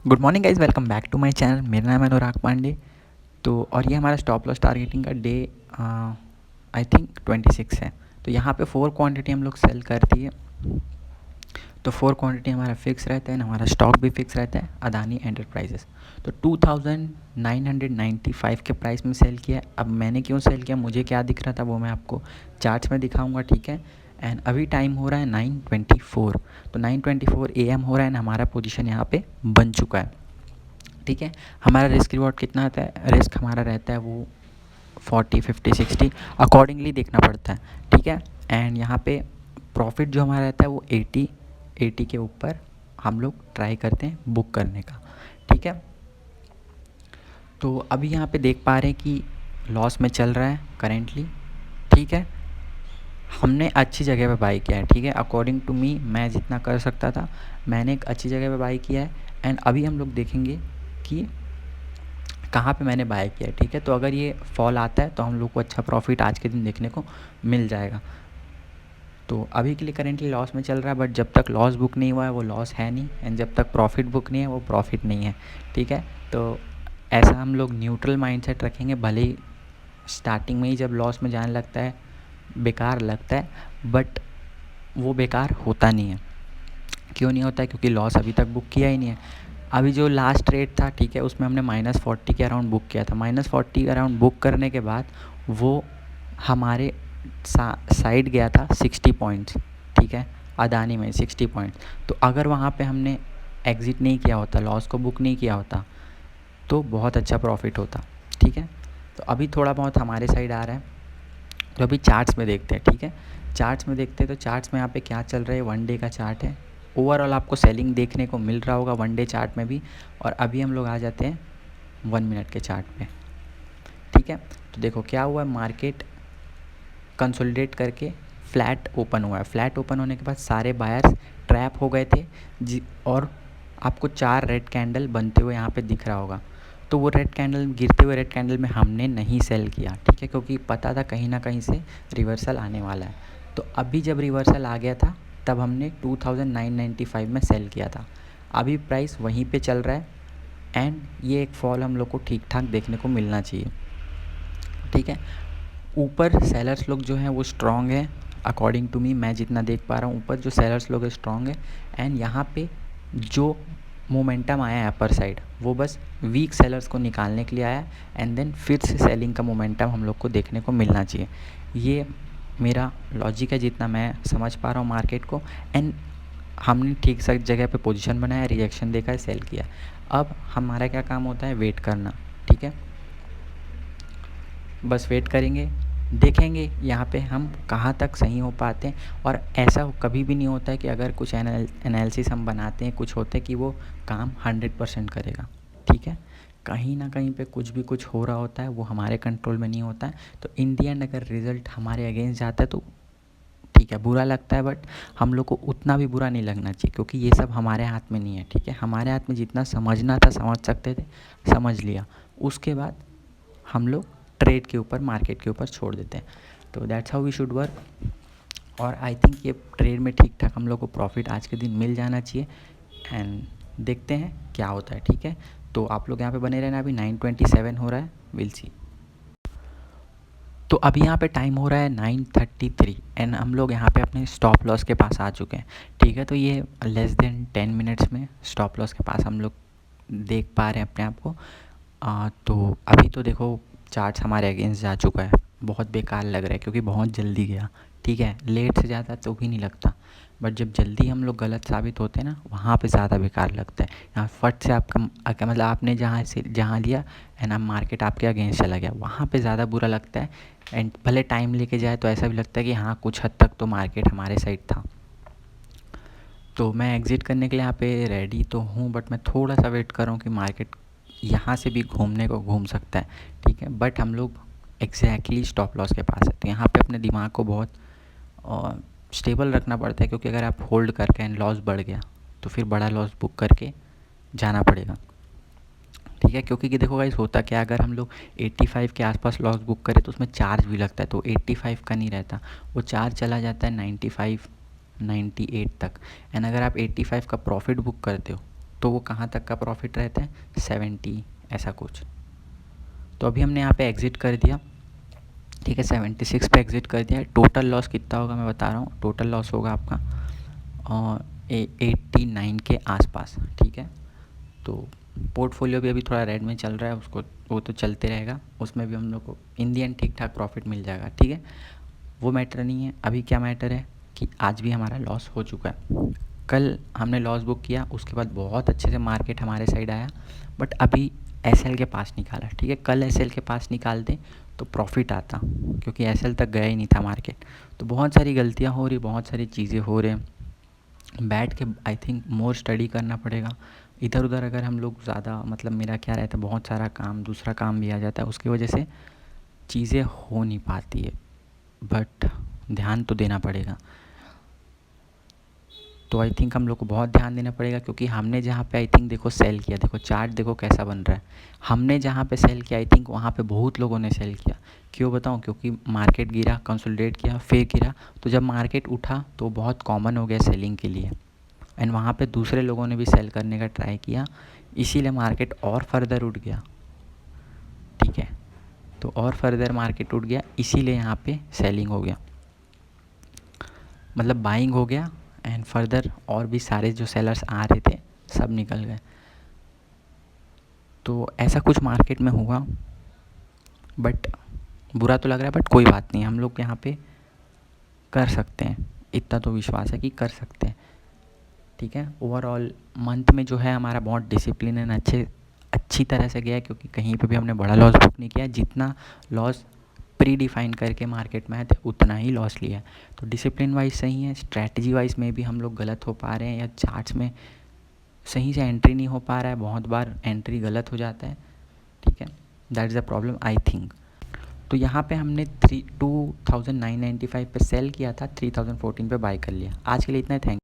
Good morning guys, welcome back to my channel. मेरा नाम है अनुराग पांडे। तो और ये हमारा स्टॉप लॉस टारगेटिंग का डे आई थिंक 26 है। तो यहाँ पे 4 क्वांटिटी हम लोग सेल करती है। तो 4 क्वांटिटी हमारा फिक्स रहता है, हमारा स्टॉक भी फिक्स रहता है, अदानी एंटरप्राइजेस। तो 2995 के प्राइस में सेल किया। अब मैंने क्यों सेल किया, मुझे क्या दिख रहा था वो मैं आपको चार्ट्स में दिखाऊंगा, ठीक है। एंड अभी टाइम हो रहा है 9:24। तो 9:24 AM हो रहा है, हमारा पोजीशन यहाँ पे बन चुका है, ठीक है। हमारा रिस्क रिवॉर्ड कितना आता है, रिस्क हमारा रहता है वो 40, 50, 60 अकॉर्डिंगली देखना पड़ता है, ठीक है। एंड यहाँ पे प्रॉफिट जो हमारा रहता है वो 80 के ऊपर हम लोग ट्राई करते हैं बुक करने का, ठीक है। तो अभी यहाँ पे देख पा रहे हैं कि लॉस में चल रहा है करेंटली, ठीक है। हमने अच्छी जगह पे बाई किया है, ठीक है। अकॉर्डिंग टू मी मैं जितना कर सकता था मैंने एक अच्छी जगह पे बाई किया है। एंड अभी हम लोग देखेंगे कि कहाँ पे मैंने बाय किया है, ठीक है। तो अगर ये फॉल आता है तो हम लोग को अच्छा प्रॉफिट आज के दिन देखने को मिल जाएगा। तो अभी के लिए करेंटली लॉस में चल रहा है, बट जब तक लॉस बुक नहीं हुआ है वो लॉस है नहीं, एंड जब तक प्रॉफिट बुक नहीं है वो प्रॉफिट नहीं है, ठीक है। तो ऐसा हम लोग न्यूट्रल माइंडसेट रखेंगे। भले ही स्टार्टिंग में ही जब लॉस में जाने लगता है बेकार लगता है, बट वो बेकार होता नहीं है। क्यों नहीं होता है, क्योंकि लॉस अभी तक बुक किया ही नहीं है। अभी जो लास्ट रेट था, ठीक है, उसमें हमने -40 के अराउंड बुक किया था। -40 अराउंड बुक करने के बाद वो हमारे साइड गया था 60 पॉइंट्स, ठीक है, अदानी में 60 पॉइंट्स। तो अगर वहाँ पे हमने एग्ज़िट नहीं किया होता, लॉस को बुक नहीं किया होता, तो बहुत अच्छा प्रॉफिट होता, ठीक है। तो अभी थोड़ा बहुत हमारे साइड आ रहा है। तो अभी चार्ट्स में देखते हैं, ठीक है। चार्ट्स में देखते हैं तो चार्ट्स में यहाँ पे क्या चल रहा है, 1 डे का चार्ट है। ओवरऑल आपको सेलिंग देखने को मिल रहा होगा 1 डे चार्ट में भी। और अभी हम लोग आ जाते हैं 1 मिनट के चार्ट पे, ठीक है। तो देखो क्या हुआ, मार्केट कंसोलिडेट करके फ्लैट ओपन हुआ है। फ्लैट ओपन होने के बाद सारे बायर्स ट्रैप हो गए थे जी। और आपको 4 रेड कैंडल बनते हुए यहाँ पे दिख रहा होगा। तो वो रेड कैंडल, गिरते हुए रेड कैंडल में हमने नहीं सेल किया, ठीक है, क्योंकि पता था कहीं ना कहीं से रिवर्सल आने वाला है। तो अभी जब रिवर्सल आ गया था तब हमने 2995 में सेल किया था। अभी प्राइस वहीं पे चल रहा है, एंड ये एक फॉल हम लोग को ठीक ठाक देखने को मिलना चाहिए, ठीक है। ऊपर सेलर्स लोग जो हैं वो स्ट्रॉन्ग है, अकॉर्डिंग टू मी, मैं जितना देख पा रहा हूँ ऊपर जो सेलर्स लोग स्ट्रॉन्ग है। एंड यहाँ पे जो मोमेंटम आया है अपर साइड वो बस वीक सेलर्स को निकालने के लिए आया, एंड देन फिर से सेलिंग का मोमेंटम हम लोग को देखने को मिलना चाहिए। ये मेरा लॉजिक है जितना मैं समझ पा रहा हूँ मार्केट को। एंड हमने ठीक सा जगह पे पोजीशन बनाया, रिएक्शन देखा है, सेल किया। अब हमारा क्या काम होता है, वेट करना, ठीक है। बस वेट करेंगे, देखेंगे यहाँ पे हम कहाँ तक सही हो पाते हैं। और ऐसा कभी भी नहीं होता है कि अगर कुछ एनालिसिस हम बनाते हैं, कुछ होता है कि वो काम 100% करेगा, ठीक है। कहीं ना कहीं पे कुछ भी कुछ हो रहा होता है, वो हमारे कंट्रोल में नहीं होता है। तो इन दी एंड अगर रिज़ल्ट हमारे अगेंस्ट जाता है तो ठीक है, बुरा लगता है, बट हम लोग को उतना भी बुरा नहीं लगना चाहिए, क्योंकि ये सब हमारे हाथ में नहीं है, ठीक है। हमारे हाथ में जितना समझना था समझ सकते थे, समझ लिया। उसके बाद हम लोग ट्रेड के ऊपर, मार्केट के ऊपर छोड़ देते हैं। तो that's how we should work. और आई थिंक ये ट्रेड में ठीक ठाक हम लोग को प्रॉफिट आज के दिन मिल जाना चाहिए। एंड देखते हैं क्या होता है, ठीक है। तो आप लोग यहाँ पे बने रहना। अभी 9:27 हो रहा है, विल सी। तो अभी यहाँ पे टाइम हो रहा है 9:33, एंड हम लोग यहाँ पे अपने स्टॉप लॉस के पास आ चुके हैं, ठीक है। तो ये लेस देन 10 मिनट्स में स्टॉप लॉस के पास हम लोग देख पा रहे हैं अपने आप को। तो अभी तो देखो चार्ट्स हमारे अगेंस्ट जा चुका है, बहुत बेकार लग रहा है क्योंकि बहुत जल्दी गया, ठीक है। लेट से ज़्यादा तो भी नहीं लगता, बट जब जल्दी हम लोग गलत साबित होते हैं ना, वहाँ पे ज़्यादा बेकार लगता है। यहाँ फट से आपका मतलब आपने जहाँ लिया एंड अब मार्केट आपके अगेंस्ट चला गया, वहाँ पे ज़्यादा बुरा लगता है। एंड भले टाइम लेके जाए तो ऐसा भी लगता है कि हाँ कुछ हद तक तो मार्केट हमारे साइड था। तो मैं एग्ज़िट करने के लिए यहाँ पे रेडी तो हूँ, बट मैं थोड़ा सा वेट कर रहा हूँ कि मार्केट यहाँ से भी घूमने को घूम सकता है, ठीक है। बट हम लोग एग्जैक्टली स्टॉप लॉस के पास है, तो यहाँ पे अपने दिमाग को बहुत स्टेबल रखना पड़ता है, क्योंकि अगर आप होल्ड करके एंड लॉस बढ़ गया तो फिर बड़ा लॉस बुक करके जाना पड़ेगा, ठीक है। क्योंकि देखो गाइस होता क्या, अगर हम लोग 85 के आसपास लॉस बुक करें तो उसमें चार्ज भी लगता है, तो 85 का नहीं रहता, वो चार्ज चला जाता है 95 98 तक। एंड अगर आप 85 का प्रॉफिट बुक करते हो तो वो कहाँ तक का प्रॉफिट रहता है, 70 ऐसा कुछ। तो अभी हमने यहाँ पे एग्ज़िट कर दिया, ठीक है, 76 पे एग्ज़िट कर दिया है। टोटल लॉस कितना होगा मैं बता रहा हूँ, टोटल लॉस होगा आपका 89 के आसपास, ठीक है। तो पोर्टफोलियो भी अभी थोड़ा रेड में चल रहा है, उसको वो तो चलते रहेगा, उसमें भी हम लोग को इन दी एंड ठीक ठाक प्रॉफिट मिल जाएगा, ठीक है। वो मैटर नहीं है, अभी क्या मैटर है कि आज भी हमारा लॉस हो चुका है। कल हमने लॉस बुक किया, उसके बाद बहुत अच्छे से मार्केट हमारे साइड आया, बट अभी एसएल के पास निकाला, ठीक है। कल एसएल के पास निकाल दें तो प्रॉफिट आता, क्योंकि एसएल तक गया ही नहीं था मार्केट। तो बहुत सारी गलतियाँ हो रही, बहुत सारी चीज़ें हो रही हैं, बैठ के आई थिंक मोर स्टडी करना पड़ेगा। इधर उधर अगर हम लोग ज़्यादा, मतलब मेरा क्या रहता है, बहुत सारा काम, दूसरा काम भी आ जाता है, उसकी वजह से चीज़ें हो नहीं पाती है, बट ध्यान तो देना पड़ेगा। तो आई थिंक हम लोग को बहुत ध्यान देना पड़ेगा, क्योंकि हमने जहाँ पे आई थिंक देखो सेल किया, देखो चार्ट देखो कैसा बन रहा है, हमने जहाँ पे सेल किया आई थिंक वहाँ पे बहुत लोगों ने सेल किया। क्यों बताऊँ, क्योंकि मार्केट गिरा, कंसोलिडेट किया, फिर गिरा, तो जब मार्केट उठा तो बहुत कॉमन हो गया सेलिंग के लिए, एंड वहाँ पे दूसरे लोगों ने भी सेल करने का ट्राई किया, इसीलिए मार्केट और फर्दर उठ गया, ठीक है। तो और फर्दर मार्केट उठ गया, इसीलिए यहाँ पे सेलिंग हो गया, मतलब बाइंग हो गया, एंड फर्दर और भी सारे जो सेलर्स आ रहे थे सब निकल गए। तो ऐसा कुछ मार्केट में हुआ, बट बुरा तो लग रहा है, बट कोई बात नहीं, हम लोग यहाँ पे कर सकते हैं, इतना तो विश्वास है कि कर सकते हैं, ठीक है। ओवरऑल मंथ में जो है हमारा बहुत डिसिप्लिन एंड अच्छी तरह से गया, क्योंकि कहीं पे भी हमने बड़ा लॉस बुक नहीं किया, जितना लॉस प्री डिफाइन करके मार्केट में आए थे उतना ही लॉस लिया है। तो डिसिप्लिन वाइज सही है, स्ट्रैटेजी वाइज में भी हम लोग गलत हो पा रहे हैं, या चार्ट्स में सही से एंट्री नहीं हो पा रहा है, बहुत बार एंट्री गलत हो जाता है, ठीक है। That is a problem I think. तो यहाँ पे हमने 2995 पे सेल किया था, 3014 पे बाय कर लिया। आज के लिए इतना ही, थैंक